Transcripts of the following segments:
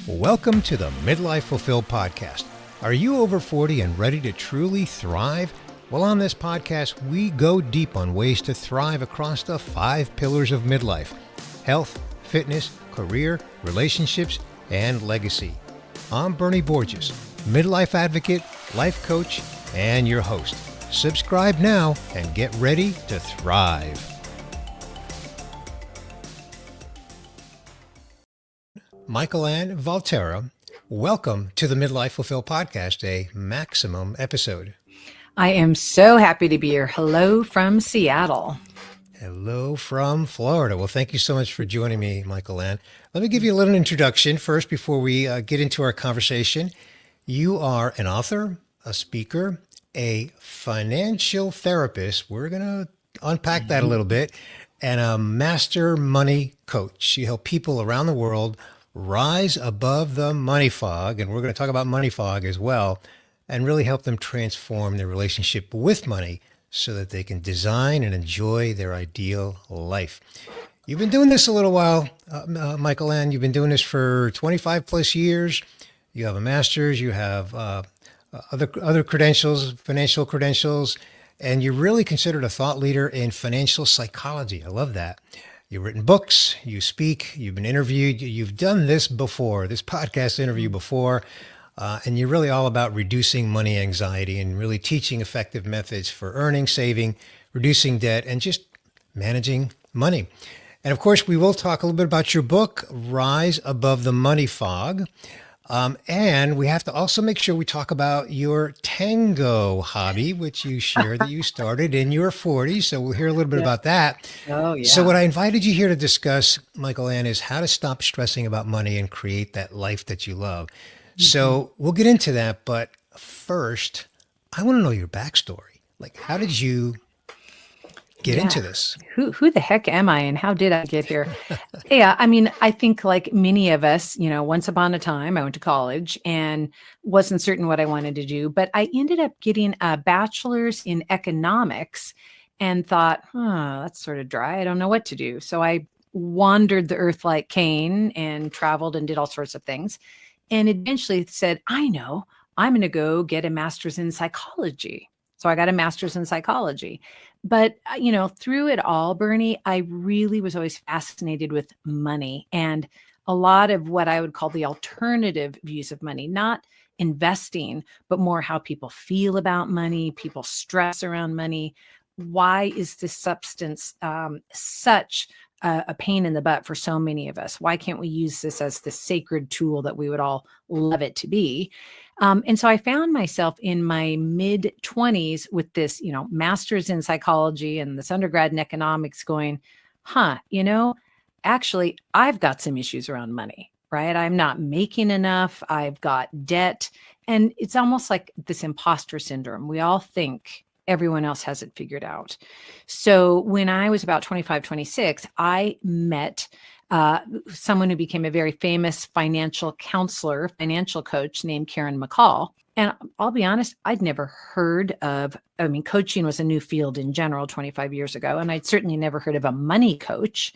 Welcome to the Midlife Fulfill podcast. Are you over 40 and ready to truly thrive? Well, on this podcast, we go deep on ways to thrive across the 5 pillars of midlife: health, fitness, career, relationships, and legacy. I'm Bernie Borges, midlife advocate, life coach, and your host. Subscribe now and get ready to thrive. Mikelann Valterra, welcome to the Midlife Fulfill podcast, a maximum episode. I am so happy to be here. Hello from Seattle. Hello from Florida. Well, thank you so much for joining me, Mikelann. Let me give you a little introduction first before we get into our conversation. You are an author, a speaker, a financial therapist. We're going to unpack that a little bit, and a master money coach. You help people around the world rise above the money fog, and we're going to talk about money fog as well, and really help them transform their relationship with money so that they can design and enjoy their ideal life. You've been doing this a little while, Mikelann. You've been doing this for 25 plus years. You have a master's, you have other credentials, financial credentials, and you're really considered a thought leader in financial psychology. I love that. You've written books, you speak, you've been interviewed, you've done this before, this podcast interview before, and you're really all about reducing money anxiety and really teaching effective methods for earning, saving, reducing debt, and just managing money. And of course, we will talk a little bit about your book, Rise Above the Money Fog. And we have to also make sure we talk about your Tango hobby, which you shared that you started in your 40s. So we'll hear a little bit about that. Oh, yeah. So what I invited you here to discuss, Mikelann, is how to stop stressing about money and create that life that you love. So we'll get into that. But first, I want to know your backstory. Like, how did you get into this? Who the heck am I and how did I get here? Yeah, I mean, I think like many of us, once upon a time, I went to college and wasn't certain what I wanted to do, but I ended up getting a bachelor's in economics and thought, that's sort of dry. I don't know what to do. So I wandered the earth like Cain and traveled and did all sorts of things. And eventually said, I know, I'm going to go get a master's in psychology. So I got a master's in psychology. But, through it all, Bernie, I really was always fascinated with money and a lot of what I would call the alternative views of money, not investing, but more how people feel about money, people stress around money. Why is this substance such a pain in the butt for so many of us? Why can't we use this as the sacred tool that we would all love it to be? And so I found myself in my mid 20s with this, master's in psychology and this undergrad in economics going, actually, I've got some issues around money, right? I'm not making enough. I've got debt. And it's almost like this imposter syndrome. We all think everyone else has it figured out. So when I was about 25, 26, I met someone who became a very famous financial counselor, financial coach named Karen McCall. And I'll be honest, I'd never heard of, coaching was a new field in general 25 years ago. And I'd certainly never heard of a money coach.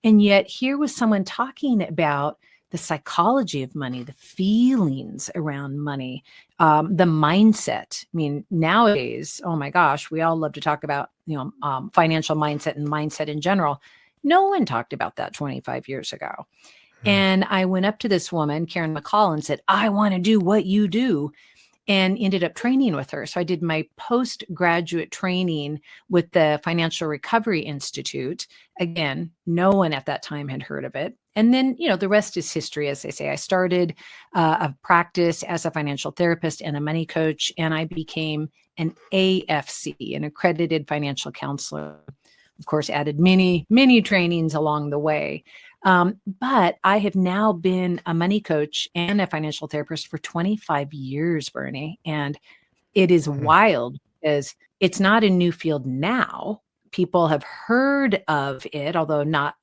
And yet here was someone talking about the psychology of money, the feelings around money, the mindset. Nowadays, oh my gosh, we all love to talk about, financial mindset and mindset in general. No one talked about that 25 years ago. And I went up to this woman, Karen McCall, and said, I want to do what you do, and ended up training with her. So I did my postgraduate training with the Financial Recovery Institute. Again, no one at that time had heard of it. And then, the rest is history, as they say. I started a practice as a financial therapist and a money coach, and I became an AFC, an accredited financial counselor. Of course, added many, many trainings along the way. But I have now been a money coach and a financial therapist for 25 years, Bernie. And it is wild because it's not a new field now. People have heard of it, although not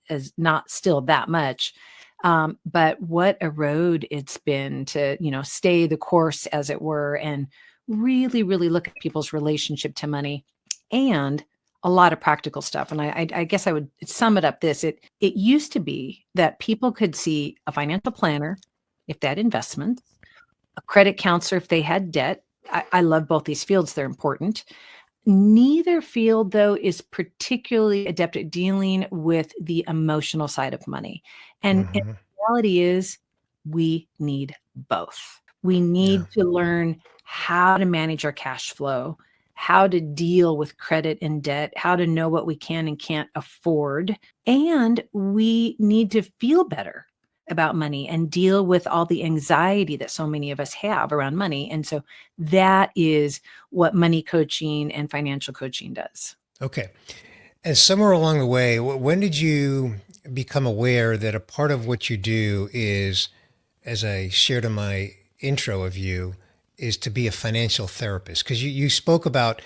still that much. But what a road it's been to, stay the course, as it were, and really, really look at people's relationship to money and a lot of practical stuff. And I guess I would sum it up this. It used to be that people could see a financial planner if they had investments, a credit counselor if they had debt. I love both these fields. They're important. Neither field, though, is particularly adept at dealing with the emotional side of money. And the Hmm. reality is we need both. We Yeah. need to learn how to manage our cash flow, how to deal with credit and debt, how to know what we can and can't afford. And we need to feel better about money and deal with all the anxiety that so many of us have around money. And so that is what money coaching and financial coaching does. Okay. And somewhere along the way, when did you become aware that a part of what you do is, as I shared in my intro of you, is to be a financial therapist? Because you spoke about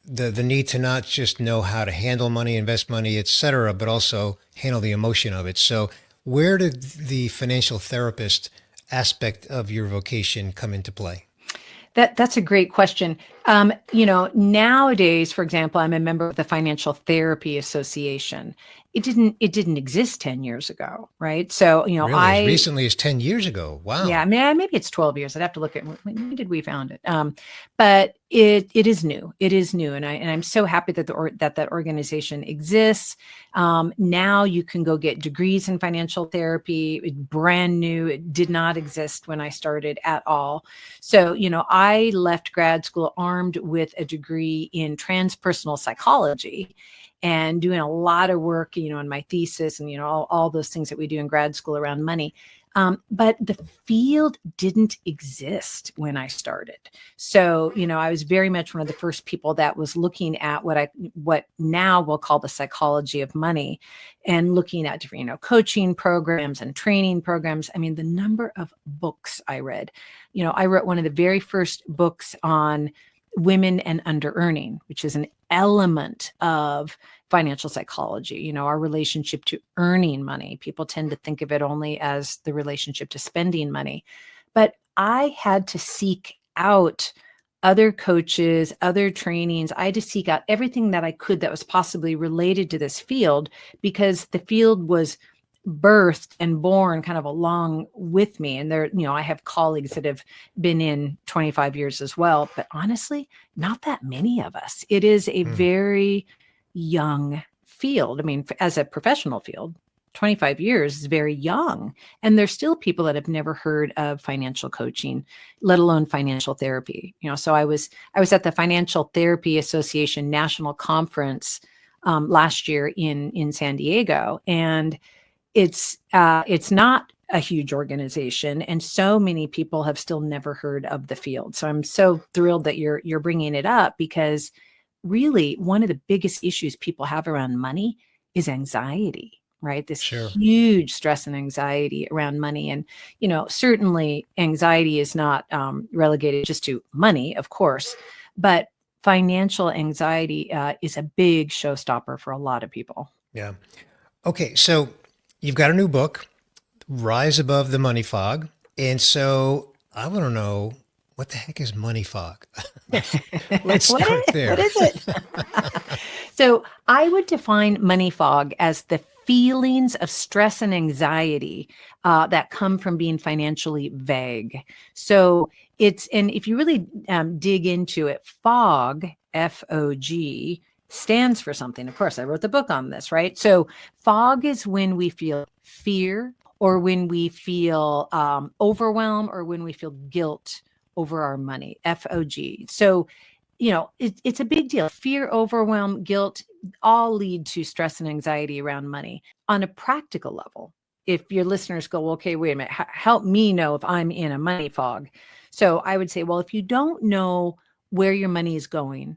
the need to not just know how to handle money, invest money, et cetera, but also handle the emotion of it. So where did the financial therapist aspect of your vocation come into play? That's a great question. Nowadays, for example, I'm a member of the Financial Therapy Association. It didn't exist 10 years ago, right? So, Really, as recently as 10 years ago. yeah, Wow. maybe it's 12 years. I'd have to look at when did we found it. But it is new. It is new, and I'm so happy that that organization exists. Now you can go get degrees in financial therapy. It's brand new. It did not exist when I started at all. So I left grad school armed with a degree in transpersonal psychology, and doing a lot of work, in my thesis and all those things that we do in grad school around money. But the field didn't exist when I started. So, I was very much one of the first people that was looking at what now we'll call the psychology of money, and looking at different, coaching programs and training programs. I mean, the number of books I read, I wrote one of the very first books on women and under earning, which is an element of financial psychology, our relationship to earning money. People tend to think of it only as the relationship to spending money. But I had to seek out other coaches, other trainings. I had to seek out everything that I could that was possibly related to this field, because the field was birthed and born kind of along with me. And there, I have colleagues that have been in 25 years as well, but honestly, not that many of us. It is a Hmm. very young field. I mean, as a professional field, 25 years is very young. And there's still people that have never heard of financial coaching, let alone financial therapy. So I was at the Financial Therapy Association National Conference last year in San Diego, and it's not a huge organization, and so many people have still never heard of the field. So I'm so thrilled that you're bringing it up, because really one of the biggest issues people have around money is anxiety, right? This Sure. huge stress and anxiety around money. And certainly anxiety is not relegated just to money, of course, but financial anxiety is a big showstopper for a lot of people. Yeah. Okay. So you've got a new book, Rise Above the Money Fog. And so I want to know, what the heck is money fog? Let's start What there. is it? So I would define money fog as the feelings of stress and anxiety that come from being financially vague. So and if you really dig into it, fog, FOG, stands for something. Of course, I wrote the book on this, right? So fog is when we feel fear, or when we feel overwhelmed, or when we feel guilt over our money, FOG. So it's a big deal. Fear, overwhelm, guilt all lead to stress and anxiety around money. On a practical level, if your listeners go, well, okay, wait a minute, help me know if I'm in a money fog. So I would say, well, if you don't know where your money is going,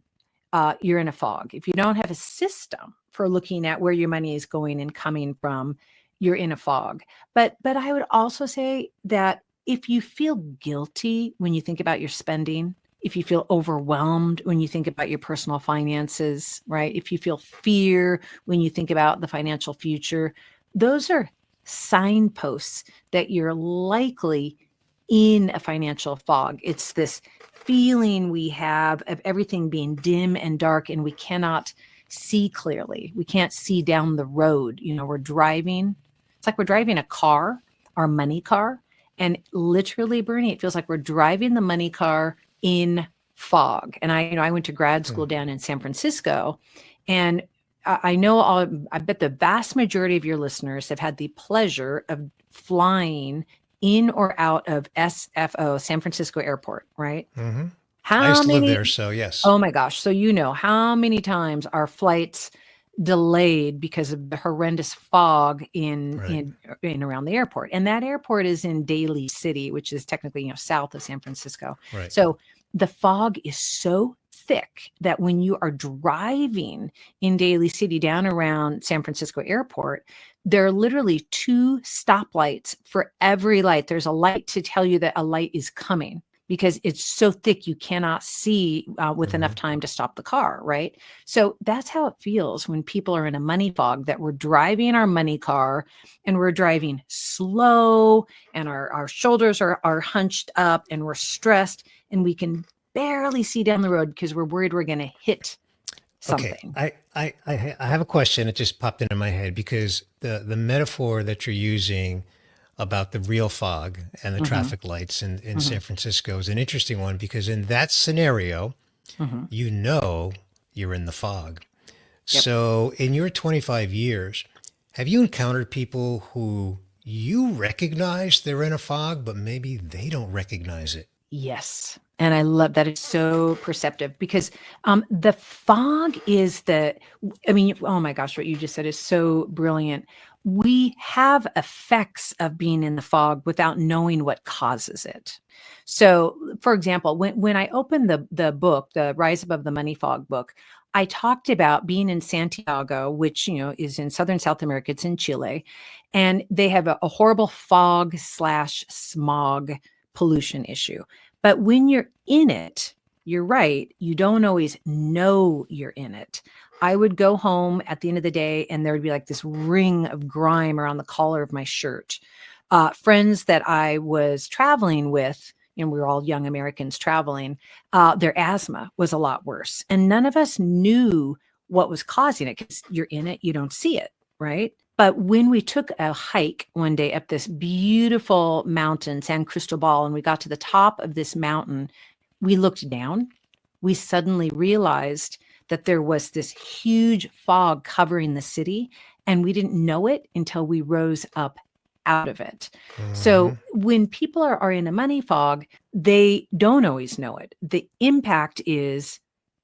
you're in a fog. If you don't have a system for looking at where your money is going and coming from, you're in a fog. But I would also say that if you feel guilty when you think about your spending, if you feel overwhelmed when you think about your personal finances, right? If you feel fear when you think about the financial future, those are signposts that you're likely in a financial fog. It's this feeling we have of everything being dim and dark, and we cannot see clearly. We can't see down the road. We're driving. It's like we're driving a car, our money car, And literally, Bernie, it feels like we're driving the money car in fog. And I went to grad school down in San Francisco, and I bet the vast majority of your listeners have had the pleasure of flying in or out of SFO, San Francisco Airport, right? Hmm. I How used to live many? there, so yes. Oh my gosh. So, how many times are flights delayed because of the horrendous fog Right. in around the airport? And that airport is in Daly City, which is technically, south of San Francisco. Right. So the fog is so thick that when you are driving in Daly City down around San Francisco Airport, there are literally two stoplights for every light. There's a light to tell you that a light is coming, because it's so thick you cannot see with enough time to stop the car, right? So that's how it feels when people are in a money fog, that we're driving our money car and we're driving slow, and our shoulders are hunched up, and we're stressed, and we can barely see down the road because we're worried we're going to hit Okay, something. I have a question that just popped into my head, because the metaphor that you're using about the real fog and the Hmm. traffic lights in Hmm. San Francisco is an interesting one, because in that scenario, Hmm. you know you're in the fog. Yep. So in your 25 years, have you encountered people who you recognize they're in a fog, but maybe they don't recognize it? Yes. And I love that. It's so perceptive, because the fog is oh my gosh, what you just said is so brilliant. We have effects of being in the fog without knowing what causes it. So, for example, when I opened the book, the Rise Above the Money Fog book, I talked about being in Santiago, which, is in southern South America. It's in Chile. And they have a horrible fog slash smog pollution issue. But when you're in it, you're right, you don't always know you're in it. I would go home at the end of the day, and there would be like this ring of grime around the collar of my shirt. Friends that I was traveling with, we were all young Americans traveling, their asthma was a lot worse. And none of us knew what was causing it, because you're in it, you don't see it, right? But when we took a hike one day up this beautiful mountain, San Cristobal, and we got to the top of this mountain, we looked down. We suddenly realized that there was this huge fog covering the city, and we didn't know it until we rose up out of it. Hmm. So when people are in a money fog, they don't always know it. The impact is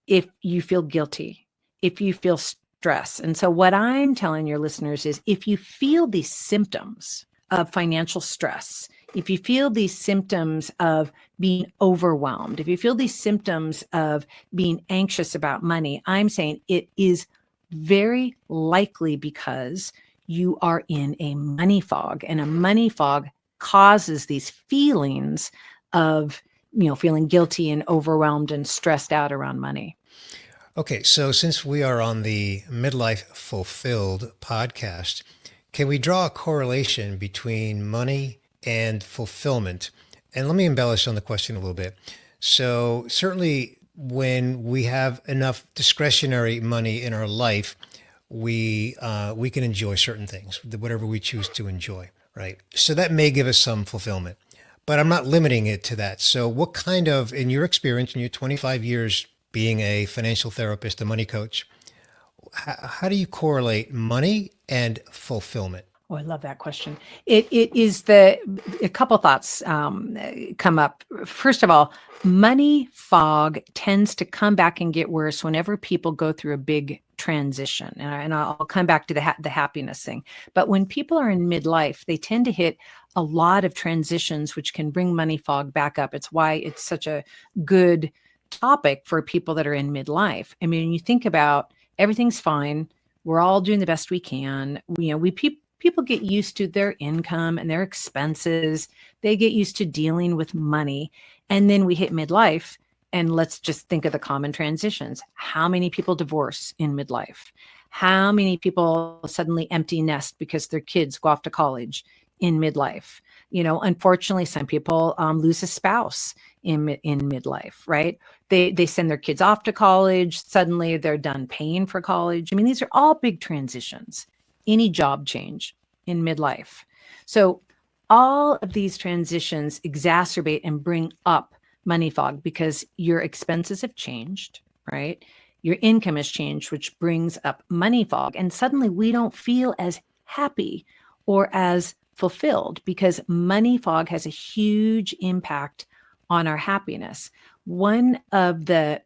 if you feel guilty, if you feel stress. And so what I'm telling your listeners is, if you feel these symptoms of financial stress, if you feel these symptoms of being overwhelmed, if you feel these symptoms of being anxious about money, I'm saying it is very likely because you are in a money fog, and a money fog causes these feelings of, feeling guilty and overwhelmed and stressed out around money. Okay, so since we are on the Midlife Fulfilled podcast, can we draw a correlation between money and fulfillment? And let me embellish on the question a little bit. So, certainly, when we have enough discretionary money in our life, we can enjoy certain things, whatever we choose to enjoy, right? So that may give us some fulfillment, but I'm not limiting it to that. So, what kind of, in your experience, in your 25 years being a financial therapist, a money coach, how do you correlate money and fulfillment? Oh, I love that question. It is a couple thoughts come up. First of all, money fog tends to come back and get worse whenever people go through a big transition, and I'll come back to the happiness thing. But when people are in midlife, they tend to hit a lot of transitions, which can bring money fog back up. It's why it's such a good topic for people that are in midlife. I mean, you think about, everything's fine. We're all doing the best we can. People get used to their income and their expenses. They get used to dealing with money. And then we hit midlife, and let's just think of the common transitions. How many people divorce in midlife? How many people suddenly empty nest because their kids go off to college in midlife? Unfortunately, some people lose a spouse in midlife, right? They send their kids off to college. Suddenly they're done paying for college. I mean, these are all big transitions. Any job change in midlife. So all of these transitions exacerbate and bring up money fog because your expenses have changed, right? Your income has changed, which brings up money fog. And suddenly we don't feel as happy or as fulfilled because money fog has a huge impact on our happiness. One of the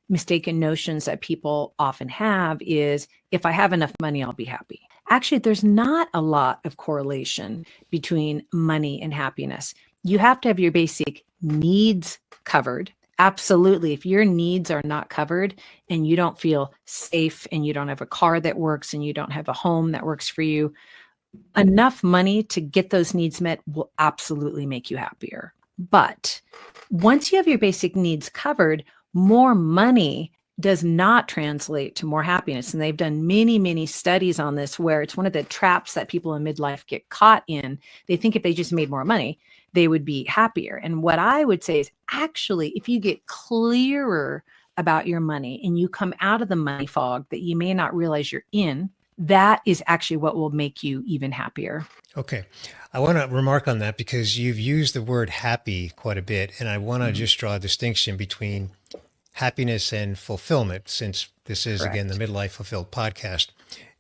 mistaken notions that people often have is if I have enough money, I'll be happy. Actually, there's not a lot of correlation between money and happiness. You have to have your basic needs covered. Absolutely. If your needs are not covered and you don't feel safe and you don't have a car that works and you don't have a home that works for you, enough money to get those needs met will absolutely make you happier. But once you have your basic needs covered, more money does not translate to more happiness. And they've done many, many studies on this where it's one of the traps that people in midlife get caught in. They think if they just made more money, they would be happier. And what I would say is actually, if you get clearer about your money and you come out of the money fog that you may not realize you're in, that is actually what will make you even happier. Okay. I want to remark on that because you've used the word happy quite a bit. And I want to just draw a distinction between happiness and fulfillment, since this is, again, the Correct. Midlife Fulfilled podcast.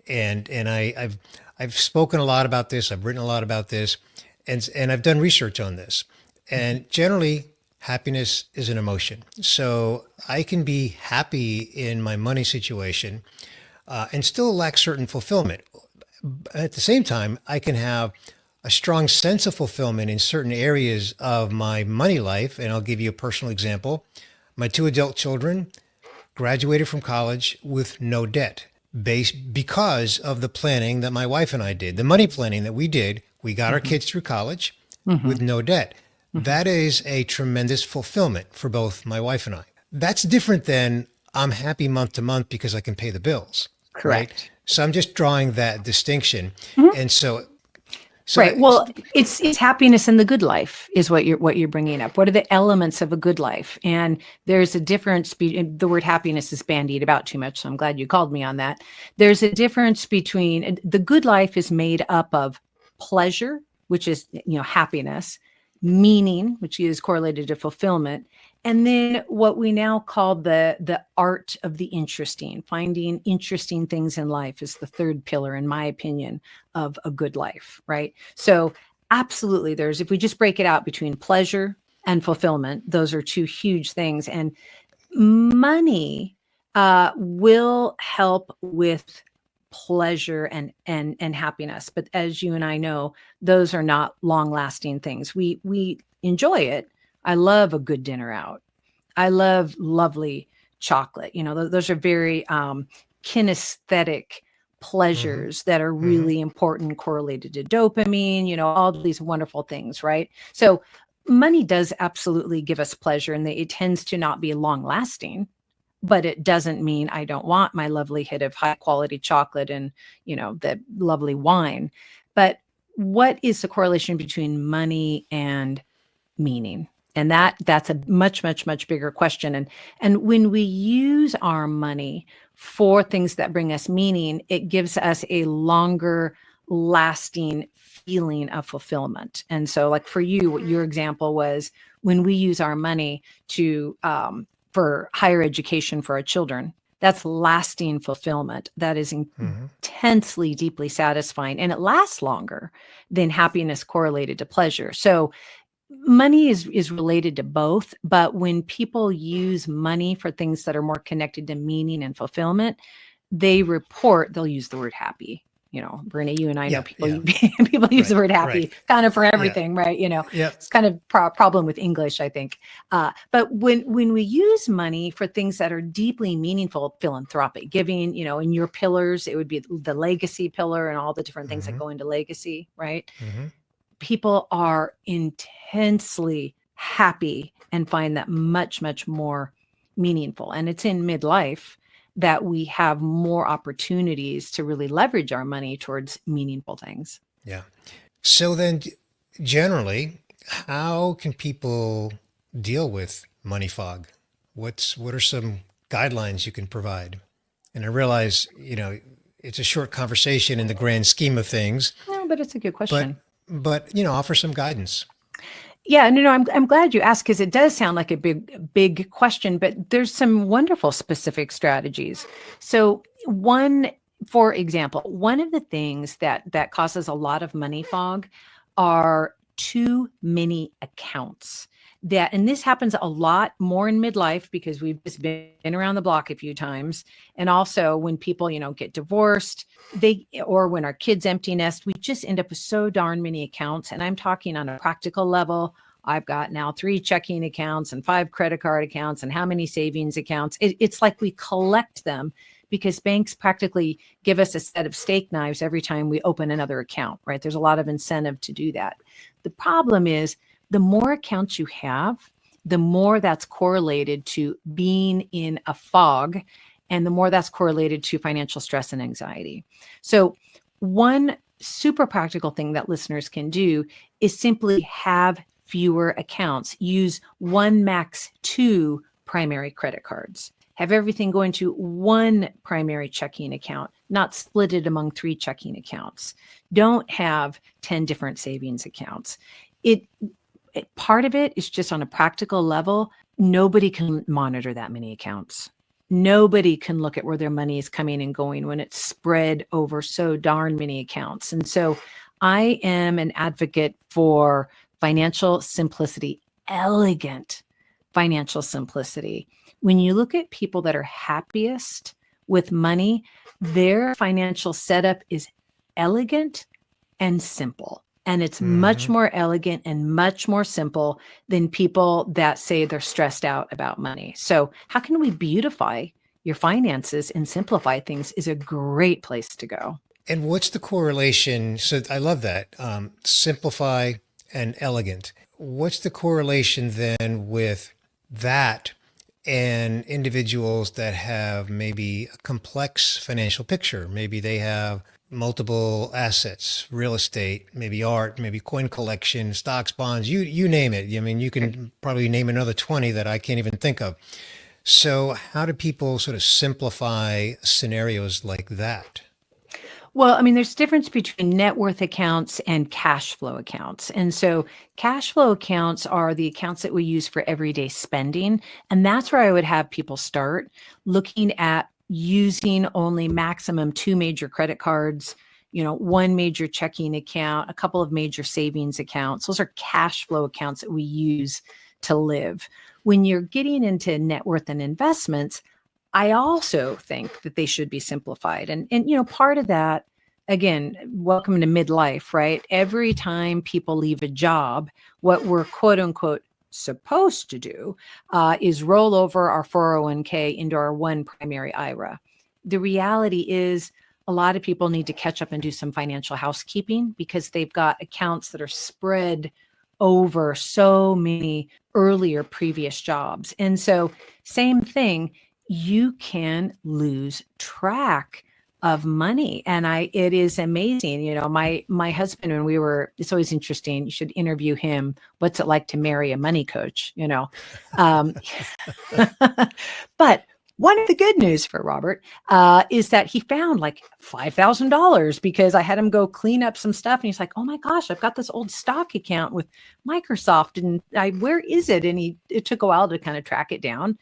And I've spoken a lot about this. I've written a lot about this, and I've done research on this. And generally, happiness is an emotion. So I can be happy in my money situation and still lack certain fulfillment. At the same time, I can have a strong sense of fulfillment in certain areas of my money life. And I'll give you a personal example. My two adult children graduated from college with no debt because of the planning that my wife and I did, the money planning that we did. We got our kids through college with no debt. That is a tremendous fulfillment for both my wife and I. That's different than I'm happy month to month because I can pay the bills. Correct. Right? So I'm just drawing that distinction. And so Right. Well, it's happiness in the good life is what you're bringing up. What are the elements of a good life? And there's a difference. The word happiness is bandied about too much, so I'm glad you called me on that. There's a difference between the good life is made up of pleasure, which is happiness, meaning, which is correlated to fulfillment, and then what we now call the art of the interesting. Finding interesting things in life is the third pillar, in my opinion, of a good life, right? So absolutely, if we just break it out between pleasure and fulfillment, those are two huge things. And money will help with pleasure and happiness. But as you and I know, those are not long-lasting things. We enjoy it. I love a good dinner out. I love lovely chocolate. Those are very kinesthetic pleasures that are really important, correlated to dopamine, all these wonderful things, right? So money does absolutely give us pleasure, and it tends to not be long lasting, but it doesn't mean I don't want my lovely hit of high quality chocolate and, the lovely wine. But what is the correlation between money and meaning? And that's a much, much, much bigger question. And when we use our money for things that bring us meaning, it gives us a longer lasting feeling of fulfillment. And so, like for you, what your example was, when we use our money to for higher education for our children, that's lasting fulfillment. That is intensely, deeply satisfying, and it lasts longer than happiness correlated to pleasure. So money is related to both, but when people use money for things that are more connected to meaning and fulfillment, they'll use the word happy. Brene, you and I know people people use the word happy kind of for everything, right? It's kind of problem with English, I think. But when we use money for things that are deeply meaningful, philanthropic giving, in your pillars, it would be the legacy pillar and all the different things that go into legacy, right? People are intensely happy and find that much, much more meaningful. And it's in midlife that we have more opportunities to really leverage our money towards meaningful things. Yeah. So then generally, how can people deal with money fog? What are some guidelines you can provide? And I realize, it's a short conversation in the grand scheme of things. No, but it's a good question. but offer some guidance. Yeah, no, I'm glad you asked because it does sound like a big question, but there's some wonderful specific strategies. So for example, one of the things that causes a lot of money fog are too many accounts. And this happens a lot more in midlife because we've just been around the block a few times, and also when people get divorced, or when our kids empty nest, we just end up with so darn many accounts. And I'm talking on a practical level. I've got now 3 checking accounts and 5 credit card accounts and how many savings accounts. It's like we collect them because banks practically give us a set of steak knives every time we open another account, right? There's a lot of incentive to do that. The problem is the more accounts you have, the more that's correlated to being in a fog, and the more that's correlated to financial stress and anxiety. So one super practical thing that listeners can do is simply have fewer accounts. Use 1, max 2 primary credit cards. Have everything go into 1 primary checking account, not split it among 3 checking accounts. Don't have 10 different savings accounts. Part of it is just on a practical level. Nobody can monitor that many accounts. Nobody can look at where their money is coming and going when it's spread over so darn many accounts. And so I am an advocate for financial simplicity, elegant financial simplicity. When you look at people that are happiest with money, their financial setup is elegant and simple. And it's much more elegant and much more simple than people that say they're stressed out about money. So how can we beautify your finances and simplify things is a great place to go. And what's the correlation? So I love that. Simplify and elegant. What's the correlation then with that and individuals that have maybe a complex financial picture? Maybe they have multiple assets, real estate, maybe art, maybe coin collection, stocks, bonds, you name it. I mean, you can probably name another 20 that I can't even think of. So how do people sort of simplify scenarios like that? Well, I mean, there's a difference between net worth accounts and cash flow accounts. And so cash flow accounts are the accounts that we use for everyday spending. And that's where I would have people start looking at using only maximum 2 major credit cards, 1 major checking account, a couple of major savings accounts. Those are cash flow accounts that we use to live. When you're getting into net worth and investments, I also think that they should be simplified. And part of that, again, welcome to midlife, right? Every time people leave a job, what we're quote unquote supposed to do is roll over our 401k into our 1 primary IRA. The reality is a lot of people need to catch up and do some financial housekeeping because they've got accounts that are spread over so many earlier previous jobs. And so same thing, you can lose track of money. And it is amazing. My husband, it's always interesting. You should interview him. What's it like to marry a money coach? Um, but one of the good news for Robert is that he found like $5,000 because I had him go clean up some stuff. And he's like, oh my gosh, I've got this old stock account with Microsoft and where is it? And it took a while to kind of track it down.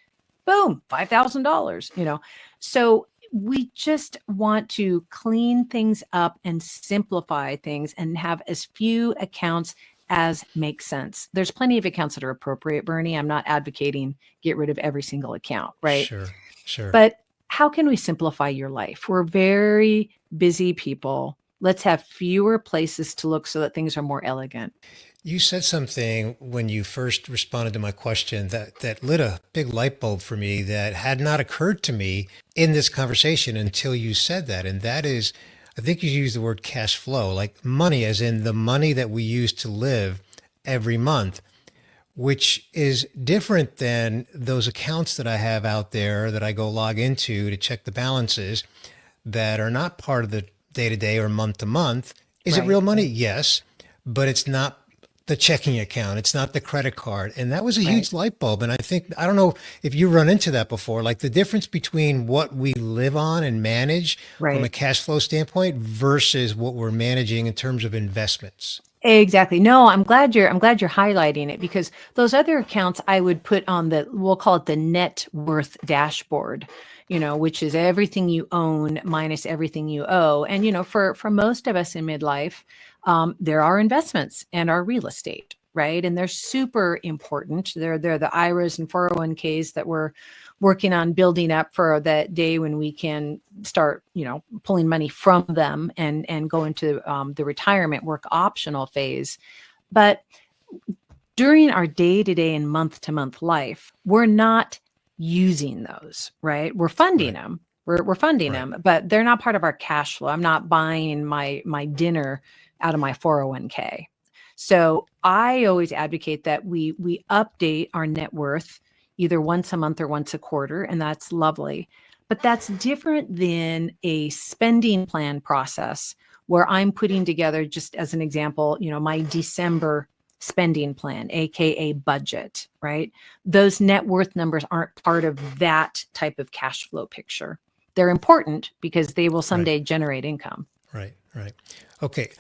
Boom, $5,000, So we just want to clean things up and simplify things and have as few accounts as makes sense. There's plenty of accounts that are appropriate, Bernie. I'm not advocating get rid of every single account, right? Sure. But how can we simplify your life? We're very busy people. Let's have fewer places to look so that things are more elegant. You said something when you first responded to my question that lit a big light bulb for me that had not occurred to me in this conversation until you said that. And that is, I think you used the word cash flow, like money, as in the money that we use to live every month, which is different than those accounts that I have out there that I go log into to check the balances that are not part of the day to day or month to month. Is it Right. real money? Yes, but it's not the checking account. It's not the credit card. And that was a Right. huge light bulb. And I don't know if you run into that before, like the difference between what we live on and manage from a Right. cash flow standpoint versus what we're managing in terms of investments. Exactly. No, I'm glad you're highlighting it, because those other accounts I would put on we'll call it the net worth dashboard, which is everything you own minus everything you owe. And for most of us in midlife, there are investments and our real estate, right? And they're super important. They're the IRAs and 401ks that we're working on building up for that day when we can start, pulling money from them and go into the retirement work optional phase. But during our day to day and month to month life, we're not using those, right? We're funding Right. them. We're funding Right. them, but they're not part of our cash flow. I'm not buying my dinner out of my 401k. So I always advocate that we update our net worth either once a month or once a quarter, and that's lovely. But that's different than a spending plan process where I'm putting together, just as an example, my December spending plan, AKA budget, right? Those net worth numbers aren't part of that type of cash flow picture. They're important because they will Right. someday generate income. Right. Right. Okay.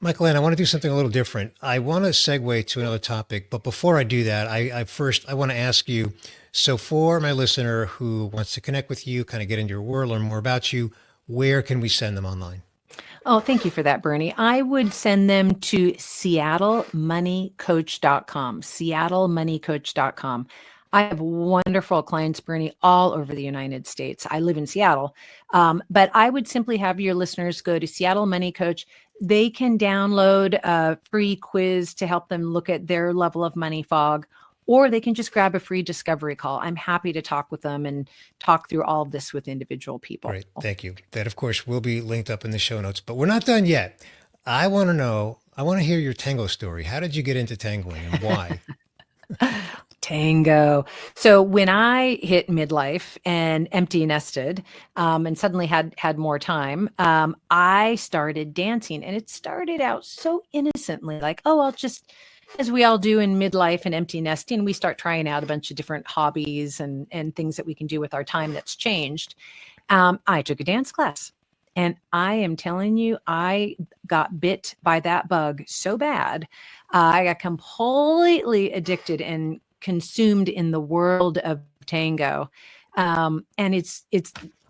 Mikelann, I want to do something a little different. I want to segue to another topic, but before I do that, I want to ask you. So, for my listener who wants to connect with you, kind of get into your world, learn more about you, where can we send them online? Oh, thank you for that, Bernie. I would send them to seattlemoneycoach.com, seattlemoneycoach.com. I have wonderful clients, Bernie, all over the United States. I live in Seattle, but I would simply have your listeners go to Seattle Money Coach. They can download a free quiz to help them look at their level of money fog, or they can just grab a free discovery call. I'm happy to talk with them and talk through all of this with individual people. Great. Thank you. That, of course, will be linked up in the show notes, but we're not done yet. I want to hear your tango story. How did you get into tangoing and why? Tango. So when I hit midlife and empty nested, and suddenly had more time, I started dancing, and it started out so innocently, like, oh, I'll just, as we all do in midlife and empty nesting, we start trying out a bunch of different hobbies and things that we can do with our time that's changed. I took a dance class. And I am telling you, I got bit by that bug so bad. I got completely addicted and consumed in the world of tango. And it's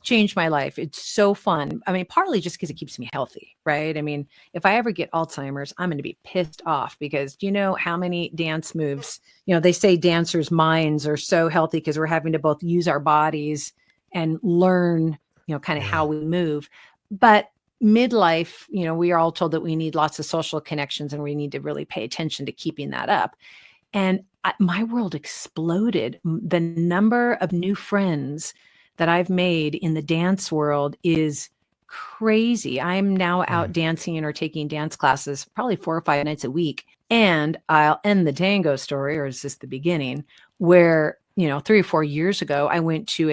changed my life. It's so fun. I mean, partly just because it keeps me healthy, right? I mean, if I ever get Alzheimer's, I'm going to be pissed off, because do you know how many dance moves, they say dancers' minds are so healthy because we're having to both use our bodies and learn, kind of Yeah. how we move. But midlife, we are all told that we need lots of social connections and we need to really pay attention to keeping that up. And my world exploded. The number of new friends that I've made in the dance world is crazy. I'm now out Mm. dancing or taking dance classes probably 4 or 5 nights a week. And I'll end the tango story, or is this the beginning, where, 3 or 4 years ago, I went to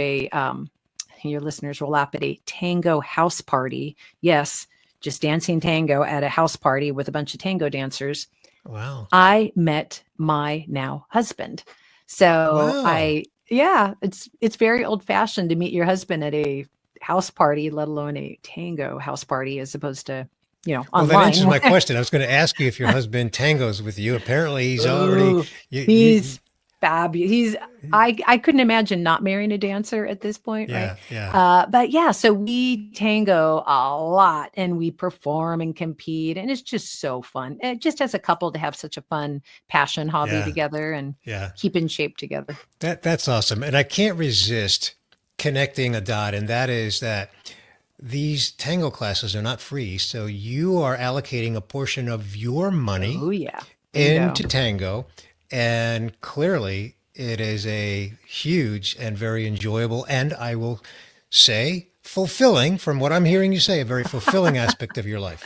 your listeners will laugh, at a tango house party. Yes, just dancing tango at a house party with a bunch of tango dancers. Wow. I met my now husband. So Wow. yeah, it's very old fashioned to meet your husband at a house party, let alone a tango house party, as opposed to, Well, that answers online. my question. I was going to ask you if your husband tangos with you. Apparently, he's already Oh, you he's fabulous. I couldn't imagine not marrying a dancer at this point, right? yeah, yeah, But yeah, so we tango a lot and we perform and compete, and it's just so fun. Just as a couple to have such a fun passion hobby yeah, together and yeah. keep in shape together. That's awesome. And I can't resist connecting a dot, and that is that these tango classes are not free. So you are allocating a portion of your money Oh yeah, bingo. into tango, and clearly it is a huge and very enjoyable, and I will say fulfilling, from what I'm hearing you say, a very fulfilling aspect of your life.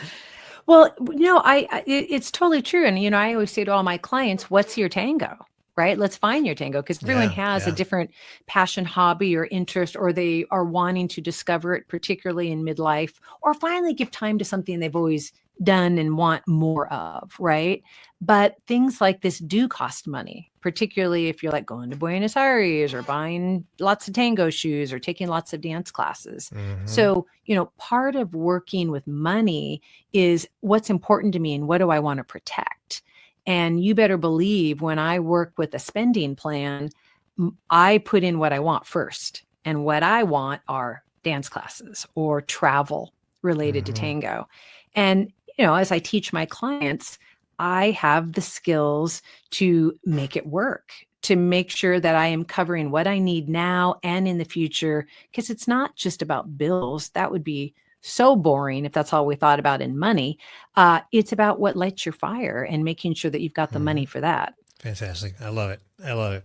Well, it's totally true. And, I always say to all my clients, what's your tango? Right? Let's find your tango, because everyone Yeah, has a yeah, different passion, hobby, or interest, or they are wanting to discover it, particularly in midlife, or finally give time to something they've always done and want more of. Right? But things like this do cost money, particularly if you're like going to Buenos Aires or buying lots of tango shoes or taking lots of dance classes. So, part of working with money is what's important to me and what do I want to protect. And you better believe when I work with a spending plan, I put in what I want first. And what I want are dance classes or travel related to tango. And, as I teach my clients, I have the skills to make it work, to make sure that I am covering what I need now and in the future, because it's not just about bills. That would be so boring if that's all we thought about in money. It's about what lights your fire and making sure that you've got the money for that. Fantastic. I love it. I love it.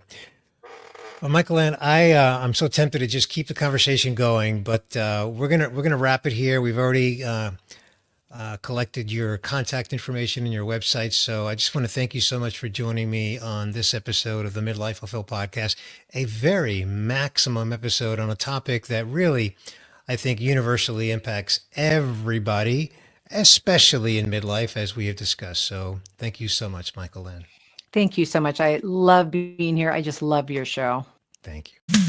Well, Mikelann, I'm so tempted to just keep the conversation going, but we're gonna wrap it here. We've already collected your contact information and your website, so I just want to thank you so much for joining me on this episode of the Midlife Fulfill podcast, a very maximum episode on a topic that really, I think, universally impacts everybody, especially in midlife, as we have discussed. So, thank you so much, Mikelann. Thank you so much. I love being here. I just love your show. Thank you.